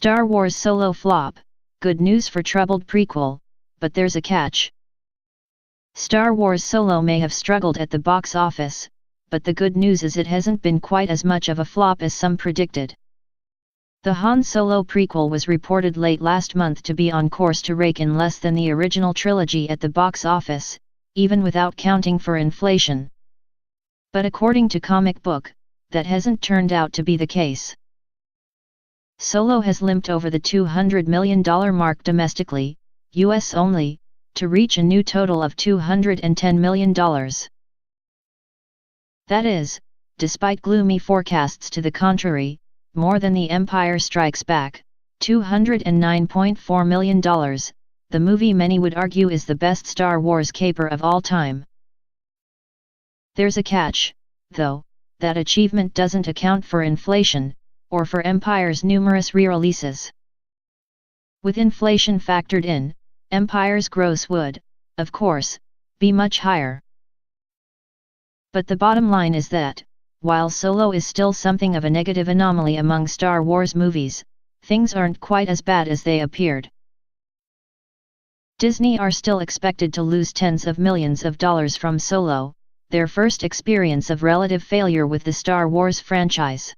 Star Wars Solo flop, good news for troubled prequel, but there's a catch. Star Wars Solo may have struggled at the box office, but the good news is it hasn't been quite as much of a flop as some predicted. The Han Solo prequel was reported late last month to be on course to rake in less than the original trilogy at the box office, even without counting for inflation. But according to Comic Book, that hasn't turned out to be the case. Solo has limped over the $200 million mark domestically, US only, to reach a new total of $210 million. That is, despite gloomy forecasts to the contrary, more than The Empire Strikes Back, $209.4 million, the movie many would argue is the best Star Wars caper of all time. There's a catch, though, that achievement doesn't account for inflation, or for Empire's numerous re-releases. With inflation factored in, Empire's gross would, of course, be much higher. But the bottom line is that, while Solo is still something of a negative anomaly among Star Wars movies, things aren't quite as bad as they appeared. Disney are still expected to lose tens of millions of dollars from Solo, their first experience of relative failure with the Star Wars franchise.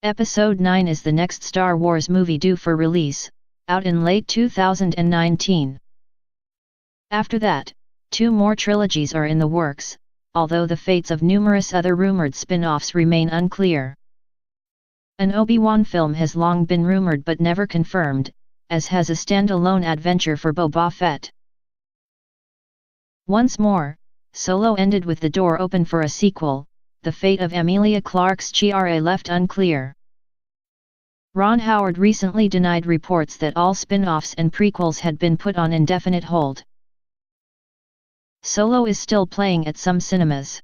Episode 9 is the next Star Wars movie due for release, out in late 2019. After that, 2 more trilogies are in the works, although the fates of numerous other rumored spin-offs remain unclear. An Obi-Wan film has long been rumored but never confirmed, as has a standalone adventure for Boba Fett. Once more, Solo ended with the door open for a sequel, the fate of Emilia Clarke's Qi'Ra left unclear. Ron Howard recently denied reports that all spin-offs and prequels had been put on indefinite hold. Solo is still playing at some cinemas.